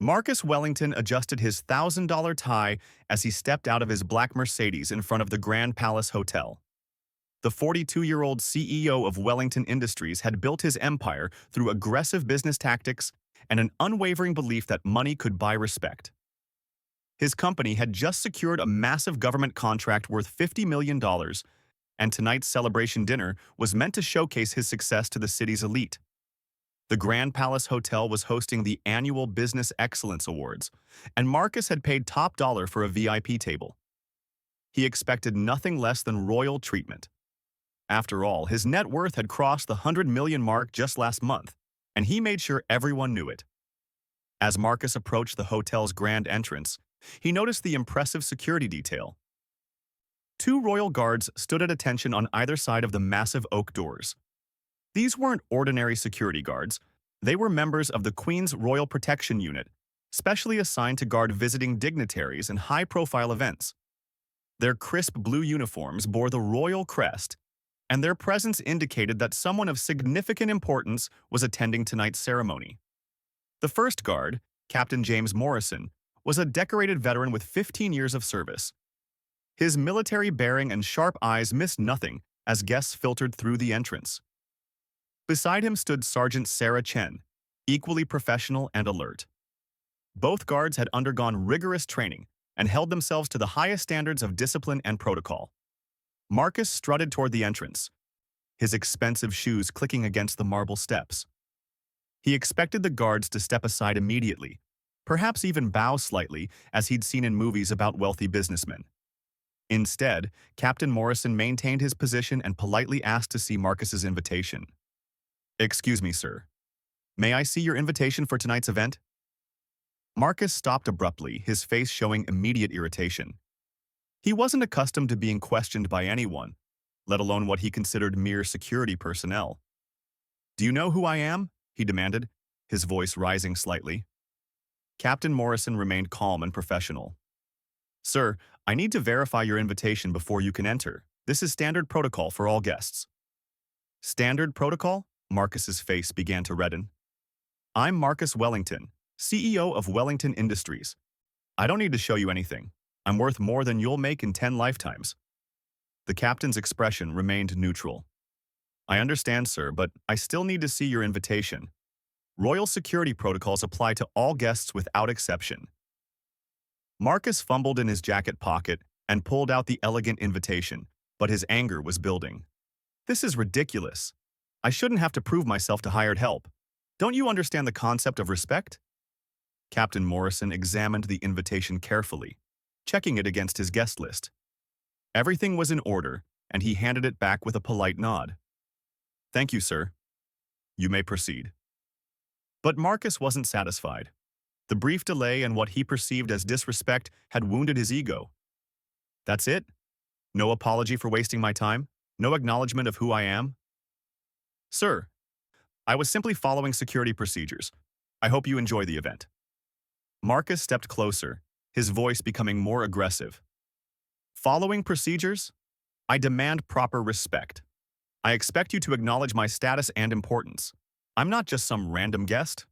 Marcus Wellington adjusted his $1,000 tie as he stepped out of his black Mercedes in front of the Grand Palace Hotel. The 42-year-old CEO of Wellington Industries had built his empire through aggressive business tactics and an unwavering belief that money could buy respect. His company had just secured a massive government contract worth $50 million, and tonight's celebration dinner was meant to showcase his success to the city's elite. The Grand Palace Hotel was hosting the annual Business Excellence Awards, and Marcus had paid top dollar for a VIP table. He expected nothing less than royal treatment. After all, his net worth had crossed the 100 million mark just last month, and he made sure everyone knew it. As Marcus approached the hotel's grand entrance, he noticed the impressive security detail. Two royal guards stood at attention on either side of the massive oak doors. These weren't ordinary security guards. They were members of the Queen's Royal Protection Unit, specially assigned to guard visiting dignitaries and high-profile events. Their crisp blue uniforms bore the royal crest, and their presence indicated that someone of significant importance was attending tonight's ceremony. The first guard, Captain James Morrison, was a decorated veteran with 15 years of service. His military bearing and sharp eyes missed nothing as guests filtered through the entrance. Beside him stood Sergeant Sarah Chen, equally professional and alert. Both guards had undergone rigorous training and held themselves to the highest standards of discipline and protocol. Marcus strutted toward the entrance, his expensive shoes clicking against the marble steps. He expected the guards to step aside immediately, perhaps even bow slightly as he'd seen in movies about wealthy businessmen. Instead, Captain Morrison maintained his position and politely asked to see Marcus's invitation. "Excuse me, sir. May I see your invitation for tonight's event?" Marcus stopped abruptly, his face showing immediate irritation. He wasn't accustomed to being questioned by anyone, let alone what he considered mere security personnel. "Do you know who I am?" he demanded, his voice rising slightly. Captain Morrison remained calm and professional. "Sir, I need to verify your invitation before you can enter. This is standard protocol for all guests." "Standard protocol?" Marcus's face began to redden. "I'm Marcus Wellington, CEO of Wellington Industries. I don't need to show you anything. I'm worth more than you'll make in 10 lifetimes." The captain's expression remained neutral. "I understand, sir, but I still need to see your invitation. Royal security protocols apply to all guests without exception." Marcus fumbled in his jacket pocket and pulled out the elegant invitation, but his anger was building. "This is ridiculous. I shouldn't have to prove myself to hired help. Don't you understand the concept of respect?" Captain Morrison examined the invitation carefully, checking it against his guest list. Everything was in order, and he handed it back with a polite nod. "Thank you, sir. You may proceed." But Marcus wasn't satisfied. The brief delay and what he perceived as disrespect had wounded his ego. "That's it? No apology for wasting my time? No acknowledgement of who I am?" "Sir, I was simply following security procedures. I hope you enjoy the event." Marcus stepped closer, his voice becoming more aggressive. "Following procedures? I demand proper respect. I expect you to acknowledge my status and importance. I'm not just some random guest."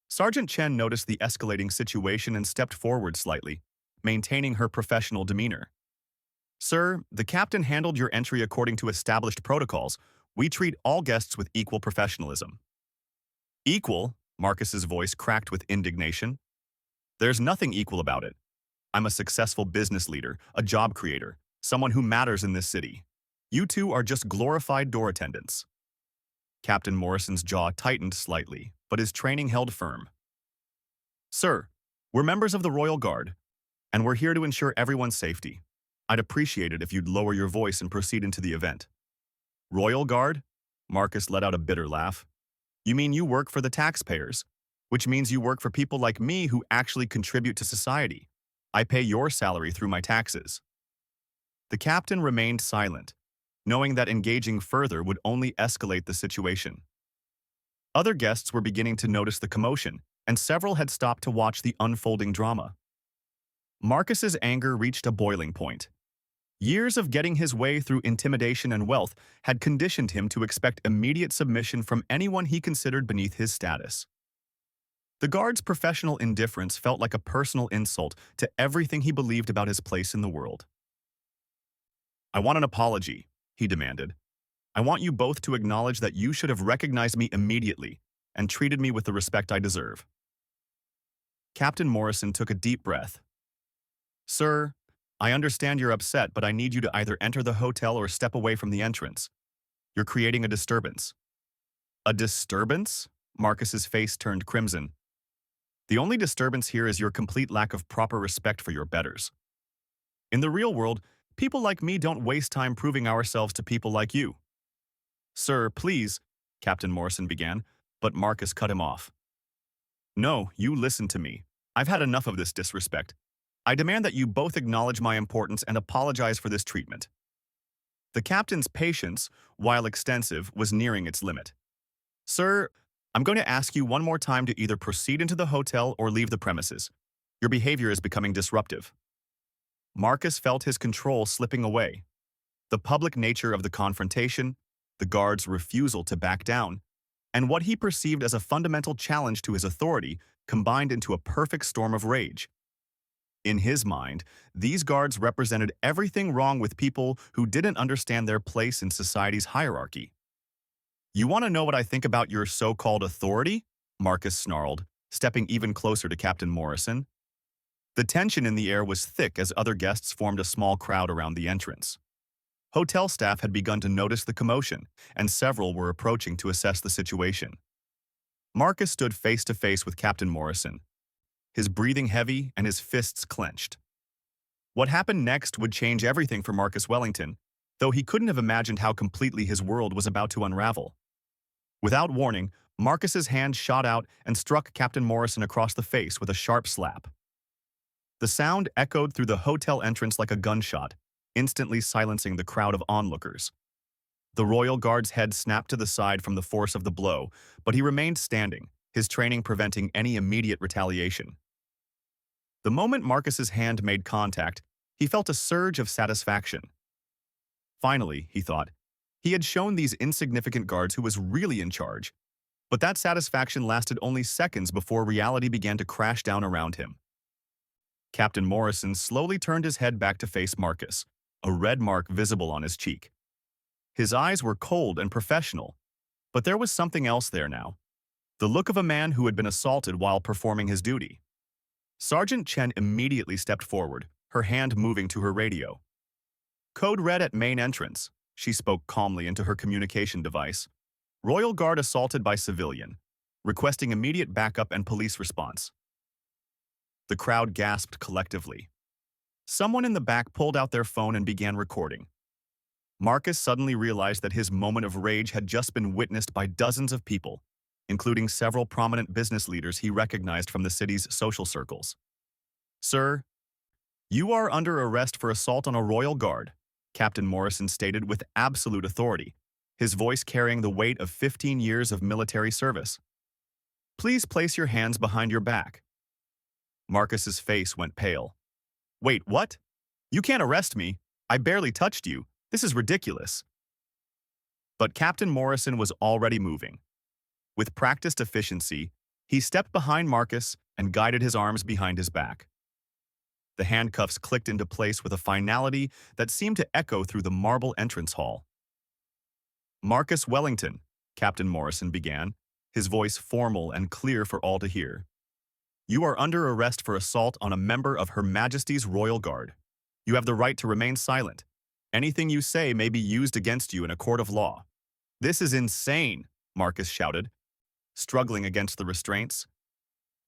Sergeant Chen noticed the escalating situation and stepped forward slightly, maintaining her professional demeanor. "Sir, the captain handled your entry according to established protocols. We treat all guests with equal professionalism." "Equal?" Marcus's voice cracked with indignation. "There's nothing equal about it. I'm a successful business leader, a job creator, someone who matters in this city. You two are just glorified door attendants." Captain Morrison's jaw tightened slightly, but his training held firm. "Sir, we're members of the Royal Guard, and we're here to ensure everyone's safety. I'd appreciate it if you'd lower your voice and proceed into the event." "Royal Guard?" Marcus let out a bitter laugh. "You mean you work for the taxpayers, which means you work for people like me who actually contribute to society. I pay your salary through my taxes." The captain remained silent, knowing that engaging further would only escalate the situation. Other guests were beginning to notice the commotion, and several had stopped to watch the unfolding drama. Marcus's anger reached a boiling point. Years of getting his way through intimidation and wealth had conditioned him to expect immediate submission from anyone he considered beneath his status. The guard's professional indifference felt like a personal insult to everything he believed about his place in the world. "I want an apology," he demanded. "I want you both to acknowledge that you should have recognized me immediately and treated me with the respect I deserve." Captain Morrison took a deep breath. "Sir, I understand you're upset, but I need you to either enter the hotel or step away from the entrance. You're creating a disturbance." "A disturbance?" Marcus's face turned crimson. "The only disturbance here is your complete lack of proper respect for your betters. In the real world, people like me don't waste time proving ourselves to people like you." "Sir, please," Captain Morrison began, but Marcus cut him off. "No, you listen to me. I've had enough of this disrespect. I demand that you both acknowledge my importance and apologize for this treatment." The captain's patience, while extensive, was nearing its limit. "Sir, I'm going to ask you one more time to either proceed into the hotel or leave the premises. Your behavior is becoming disruptive." Marcus felt his control slipping away. The public nature of the confrontation, the guard's refusal to back down, and what he perceived as a fundamental challenge to his authority combined into a perfect storm of rage. In his mind, these guards represented everything wrong with people who didn't understand their place in society's hierarchy. "You want to know what I think about your so-called authority?" Marcus snarled, stepping even closer to Captain Morrison. The tension in the air was thick as other guests formed a small crowd around the entrance. Hotel staff had begun to notice the commotion, and several were approaching to assess the situation. Marcus stood face to face with Captain Morrison, his breathing heavy and his fists clenched. What happened next would change everything for Marcus Wellington, though he couldn't have imagined how completely his world was about to unravel. Without warning, Marcus's hand shot out and struck Captain Morrison across the face with a sharp slap. The sound echoed through the hotel entrance like a gunshot, instantly silencing the crowd of onlookers. The royal guard's head snapped to the side from the force of the blow, but he remained standing, his training preventing any immediate retaliation. The moment Marcus's hand made contact, he felt a surge of satisfaction. Finally, he thought, he had shown these insignificant guards who was really in charge. But that satisfaction lasted only seconds before reality began to crash down around him. Captain Morrison slowly turned his head back to face Marcus, a red mark visible on his cheek. His eyes were cold and professional, but there was something else there now. The look of a man who had been assaulted while performing his duty. Sergeant Chen immediately stepped forward, her hand moving to her radio. "Code red at main entrance," she spoke calmly into her communication device. "Royal Guard assaulted by civilian. Requesting immediate backup and police response." The crowd gasped collectively. Someone in the back pulled out their phone and began recording. Marcus suddenly realized that his moment of rage had just been witnessed by dozens of people, including several prominent business leaders he recognized from the city's social circles. "Sir, you are under arrest for assault on a royal guard," Captain Morrison stated with absolute authority, his voice carrying the weight of 15 years of military service. "Please place your hands behind your back." Marcus's face went pale. "Wait, what? You can't arrest me. I barely touched you. This is ridiculous." But Captain Morrison was already moving. With practiced efficiency, he stepped behind Marcus and guided his arms behind his back. The handcuffs clicked into place with a finality that seemed to echo through the marble entrance hall. "Marcus Wellington," Captain Morrison began, his voice formal and clear for all to hear. "You are under arrest for assault on a member of Her Majesty's Royal Guard. You have the right to remain silent. Anything you say may be used against you in a court of law." "This is insane," Marcus shouted, struggling against the restraints.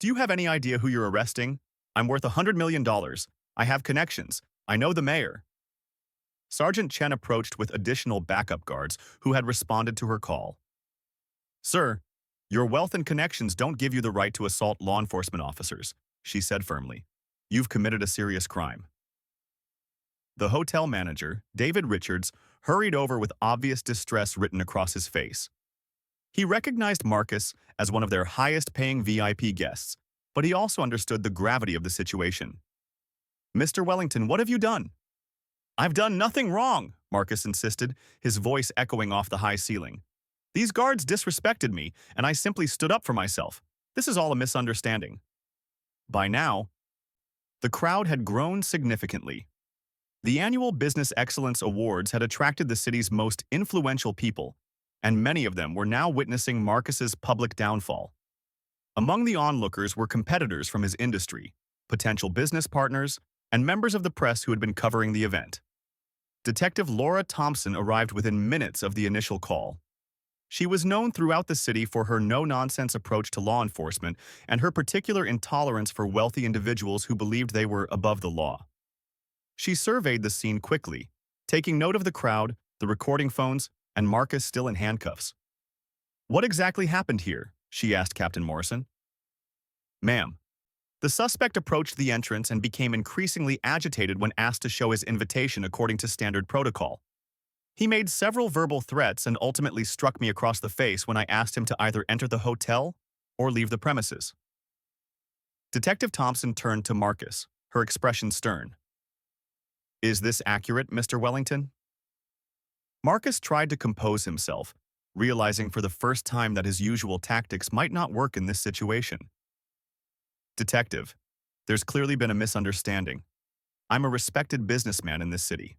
"Do you have any idea who you're arresting? I'm worth $100 million. I have connections. I know the mayor." Sergeant Chen approached with additional backup guards who had responded to her call. "Sir, your wealth and connections don't give you the right to assault law enforcement officers," she said firmly. "You've committed a serious crime." The hotel manager, David Richards, hurried over with obvious distress written across his face. He recognized Marcus as one of their highest-paying VIP guests, but he also understood the gravity of the situation. "Mr. Wellington, what have you done?" "I've done nothing wrong," Marcus insisted, his voice echoing off the high ceiling. "These guards disrespected me, and I simply stood up for myself. This is all a misunderstanding. By now, the crowd had grown significantly. The annual Business Excellence Awards had attracted the city's most influential people, and many of them were now witnessing Marcus's public downfall. Among the onlookers were competitors from his industry, potential business partners, and members of the press who had been covering the event. Detective Laura Thompson arrived within minutes of the initial call. She was known throughout the city for her no-nonsense approach to law enforcement and her particular intolerance for wealthy individuals who believed they were above the law. She surveyed the scene quickly, taking note of the crowd, the recording phones, and Marcus still in handcuffs. "What exactly happened here?" she asked Captain Morrison. "Ma'am." The suspect approached the entrance and became increasingly agitated when asked to show his invitation according to standard protocol. "He made several verbal threats and ultimately struck me across the face when I asked him to either enter the hotel or leave the premises." Detective Thompson turned to Marcus, her expression stern. "Is this accurate, Mr. Wellington?" Marcus tried to compose himself, realizing for the first time that his usual tactics might not work in this situation. "Detective, there's clearly been a misunderstanding. I'm a respected businessman in this city.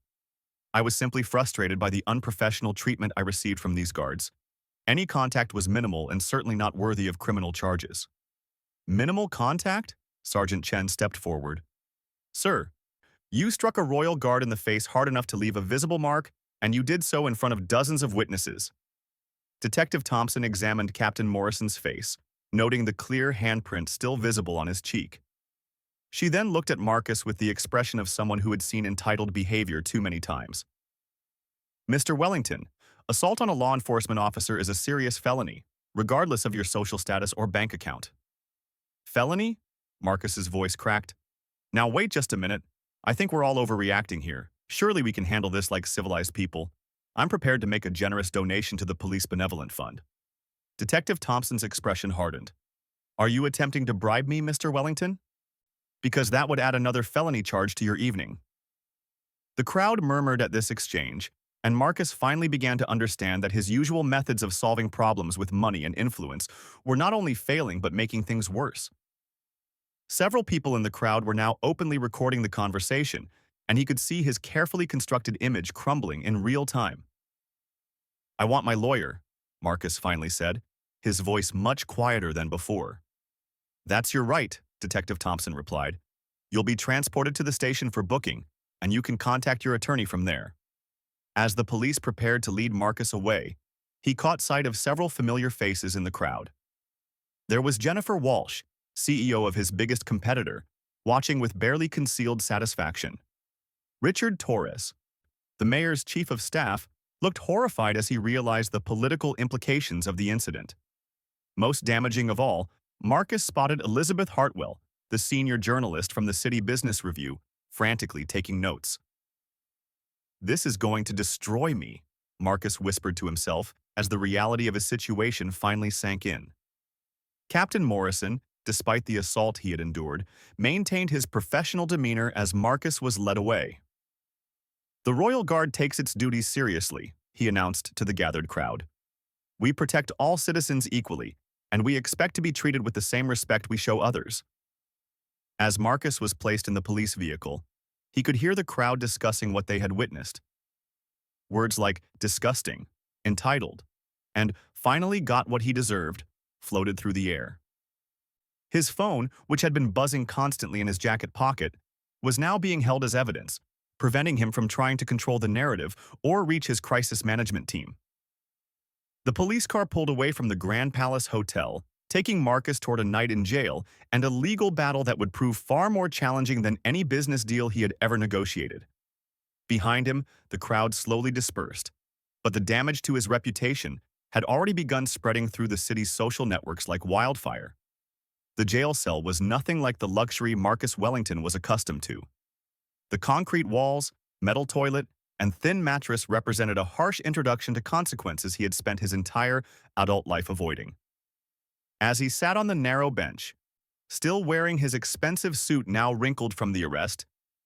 I was simply frustrated by the unprofessional treatment I received from these guards. Any contact was minimal and certainly not worthy of criminal charges." "Minimal contact?" Sergeant Chen stepped forward. "Sir, you struck a royal guard in the face hard enough to leave a visible mark, and you did so in front of dozens of witnesses." Detective Thompson examined Captain Morrison's face, noting the clear handprint still visible on his cheek. She then looked at Marcus with the expression of someone who had seen entitled behavior too many times. "Mr. Wellington, assault on a law enforcement officer is a serious felony, regardless of your social status or bank account." "Felony?" Marcus's voice cracked. "Now wait just a minute. I think we're all overreacting here. Surely we can handle this like civilized people. I'm prepared to make a generous donation to the Police Benevolent Fund." Detective Thompson's expression hardened. "Are you attempting to bribe me, Mr. Wellington? Because that would add another felony charge to your evening." The crowd murmured at this exchange, and Marcus finally began to understand that his usual methods of solving problems with money and influence were not only failing but making things worse. Several people in the crowd were now openly recording the conversation, and he could see his carefully constructed image crumbling in real time. "I want my lawyer," Marcus finally said, his voice much quieter than before. "That's your right," Detective Thompson replied. "You'll be transported to the station for booking, and you can contact your attorney from there." As the police prepared to lead Marcus away, he caught sight of several familiar faces in the crowd. There was Jennifer Walsh, CEO of his biggest competitor, watching with barely concealed satisfaction. Richard Torres, the mayor's chief of staff, looked horrified as he realized the political implications of the incident. Most damaging of all, Marcus spotted Elizabeth Hartwell, the senior journalist from the City Business Review, frantically taking notes. "This is going to destroy me," Marcus whispered to himself as the reality of his situation finally sank in. Captain Morrison, despite the assault he had endured, maintained his professional demeanor as Marcus was led away. "The Royal Guard takes its duties seriously," he announced to the gathered crowd. "We protect all citizens equally, and we expect to be treated with the same respect we show others." As Marcus was placed in the police vehicle, he could hear the crowd discussing what they had witnessed. Words like disgusting, entitled, and finally got what he deserved floated through the air. His phone, which had been buzzing constantly in his jacket pocket, was now being held as evidence, preventing him from trying to control the narrative or reach his crisis management team. The police car pulled away from the Grand Palace Hotel, taking Marcus toward a night in jail and a legal battle that would prove far more challenging than any business deal he had ever negotiated. Behind him, the crowd slowly dispersed, but the damage to his reputation had already begun spreading through the city's social networks like wildfire. The jail cell was nothing like the luxury Marcus Wellington was accustomed to. The concrete walls, metal toilet, and thin mattress represented a harsh introduction to consequences he had spent his entire adult life avoiding. As he sat on the narrow bench, still wearing his expensive suit now wrinkled from the arrest,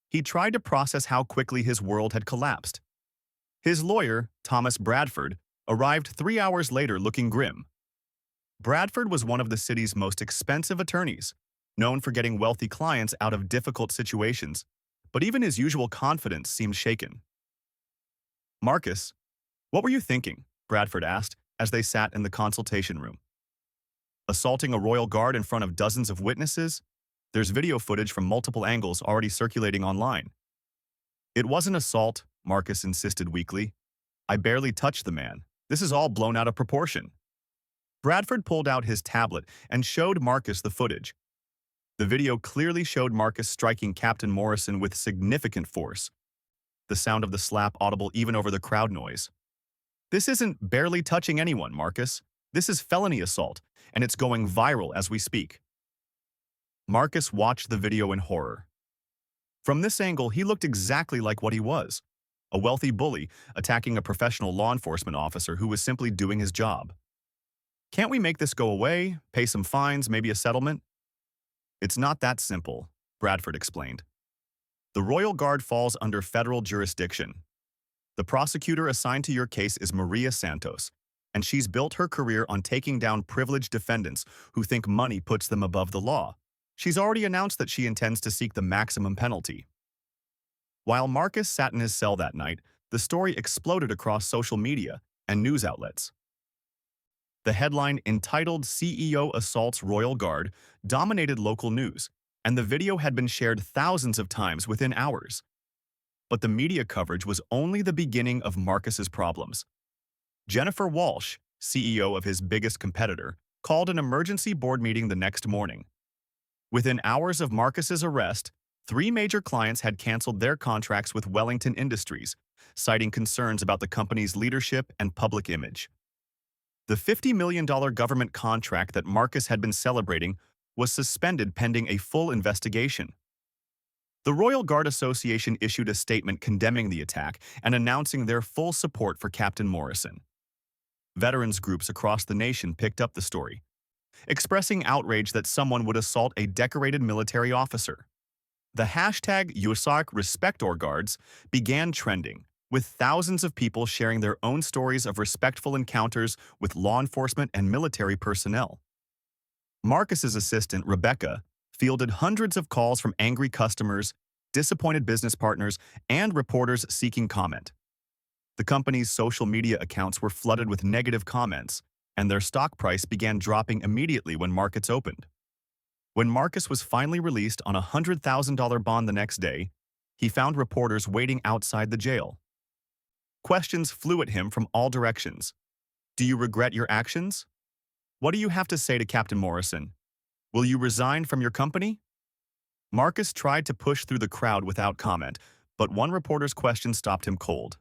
he tried to process how quickly his world had collapsed. His lawyer, Thomas Bradford, arrived 3 hours later looking grim. Bradford was one of the city's most expensive attorneys, known for getting wealthy clients out of difficult situations, but even his usual confidence seemed shaken. "Marcus, what were you thinking?" Bradford asked as they sat in the consultation room. "Assaulting a royal guard in front of dozens of witnesses? There's video footage from multiple angles already circulating online." "It wasn't assault," Marcus insisted weakly. "I barely touched the man. This is all blown out of proportion." Bradford pulled out his tablet and showed Marcus the footage. The video clearly showed Marcus striking Captain Morrison with significant force, the sound of the slap audible even over the crowd noise. "This isn't barely touching anyone, Marcus. This is felony assault, and it's going viral as we speak." Marcus watched the video in horror. From this angle, he looked exactly like what he was, a wealthy bully attacking a professional law enforcement officer who was simply doing his job. "Can't we make this go away, pay some fines, maybe a settlement?" "It's not that simple," Bradford explained. "The Royal Guard falls under federal jurisdiction. The prosecutor assigned to your case is Maria Santos, and she's built her career on taking down privileged defendants who think money puts them above the law. She's already announced that she intends to seek the maximum penalty." While Marcus sat in his cell that night, the story exploded across social media and news outlets. The headline entitled "CEO Assaults Royal Guard" dominated local news, and the video had been shared thousands of times within hours. But the media coverage was only the beginning of Marcus's problems. Jennifer Walsh, CEO of his biggest competitor, called an emergency board meeting the next morning. Within hours of Marcus's arrest, 3 major clients had canceled their contracts with Wellington Industries, citing concerns about the company's leadership and public image. The $50 million government contract that Marcus had been celebrating was suspended pending a full investigation. The Royal Guard Association issued a statement condemning the attack and announcing their full support for Captain Morrison. Veterans groups across the nation picked up the story, expressing outrage that someone would assault a decorated military officer. The hashtag #RespectOurGuards began trending, with thousands of people sharing their own stories of respectful encounters with law enforcement and military personnel. Marcus's assistant, Rebecca, fielded hundreds of calls from angry customers, disappointed business partners, and reporters seeking comment. The company's social media accounts were flooded with negative comments, and their stock price began dropping immediately when markets opened. When Marcus was finally released on a $100,000 bond the next day, he found reporters waiting outside the jail. Questions flew at him from all directions. "Do you regret your actions? What do you have to say to Captain Morrison? Will you resign from your company?" Marcus tried to push through the crowd without comment, but one reporter's question stopped him cold.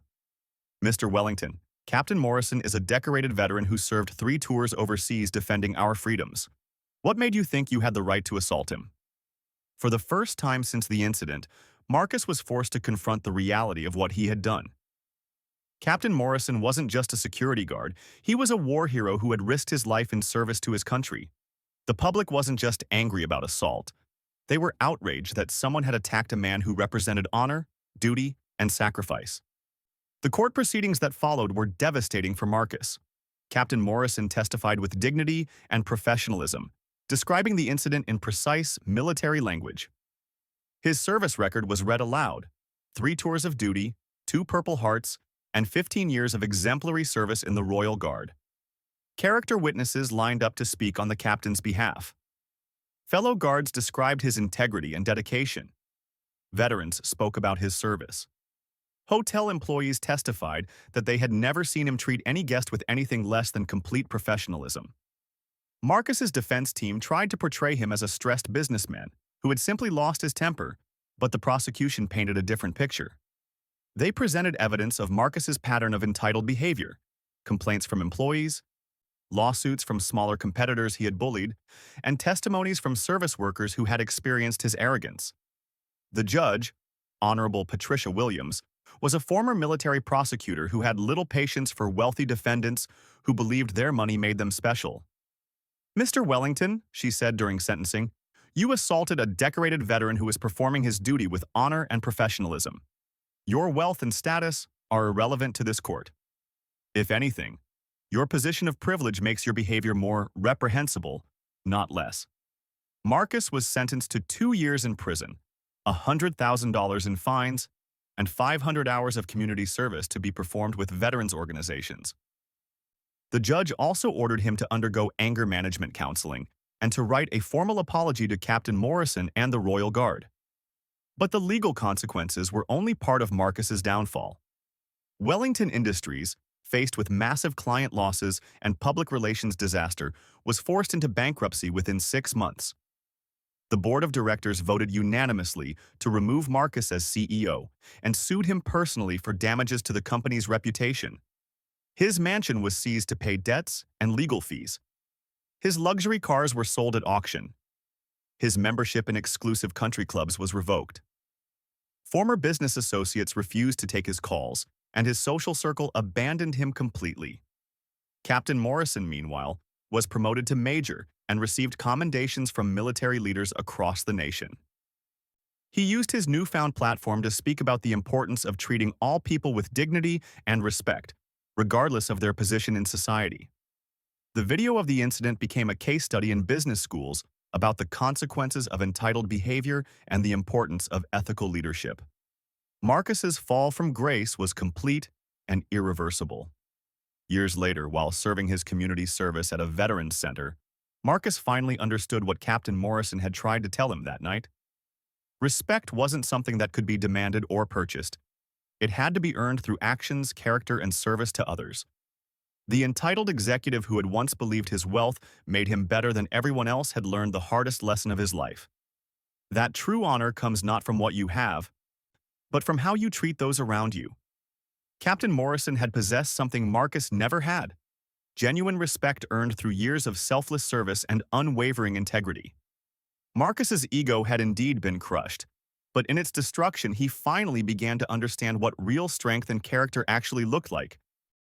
"Mr. Wellington, Captain Morrison is a decorated veteran who served 3 tours overseas defending our freedoms. What made you think you had the right to assault him?" For the first time since the incident, Marcus was forced to confront the reality of what he had done. Captain Morrison wasn't just a security guard, he was a war hero who had risked his life in service to his country. The public wasn't just angry about assault. They were outraged that someone had attacked a man who represented honor, duty, and sacrifice. The court proceedings that followed were devastating for Marcus. Captain Morrison testified with dignity and professionalism, describing the incident in precise military language. His service record was read aloud: 3 tours of duty, 2 Purple Hearts, and 15 years of exemplary service in the Royal Guard. Character witnesses lined up to speak on the captain's behalf. Fellow guards described his integrity and dedication. Veterans spoke about his service. Hotel employees testified that they had never seen him treat any guest with anything less than complete professionalism. Marcus's defense team tried to portray him as a stressed businessman who had simply lost his temper, but the prosecution painted a different picture. They presented evidence of Marcus's pattern of entitled behavior, complaints from employees, lawsuits from smaller competitors he had bullied, and testimonies from service workers who had experienced his arrogance. The judge, Honorable Patricia Williams, was a former military prosecutor who had little patience for wealthy defendants who believed their money made them special. "Mr. Wellington," she said during sentencing, "you assaulted a decorated veteran who was performing his duty with honor and professionalism. Your wealth and status are irrelevant to this court. If anything, Your position of privilege makes your behavior more reprehensible, not less. Marcus was sentenced to 2 years in prison, $100,000 in fines, and 500 hours of community service to be performed with veterans organizations. The judge also ordered him to undergo anger management counseling and to write a formal apology to Captain Morrison and the Royal Guard. But the legal consequences were only part of Marcus's downfall. Wellington Industries, faced with massive client losses and public relations disaster, was forced into bankruptcy within 6 months. The board of directors voted unanimously to remove Marcus as CEO and sued him personally for damages to the company's reputation. His mansion was seized to pay debts and legal fees. His luxury cars were sold at auction. His membership in exclusive country clubs was revoked. Former business associates refused to take his calls, and his social circle abandoned him completely. Captain Morrison, meanwhile, was promoted to major and received commendations from military leaders across the nation. He used his newfound platform to speak about the importance of treating all people with dignity and respect, regardless of their position in society. The video of the incident became a case study in business schools about the consequences of entitled behavior and the importance of ethical leadership. Marcus's fall from grace was complete and irreversible. Years later, while serving his community service at a veterans center, Marcus finally understood what Captain Morrison had tried to tell him that night. Respect wasn't something that could be demanded or purchased. It had to be earned through actions, character, and service to others. The entitled executive who had once believed his wealth made him better than everyone else had learned the hardest lesson of his life. That true honor comes not from what you have, but from how you treat those around you. Captain Morrison had possessed something Marcus never had: genuine respect earned through years of selfless service and unwavering integrity. Marcus's ego had indeed been crushed, but in its destruction he finally began to understand what real strength and character actually looked like.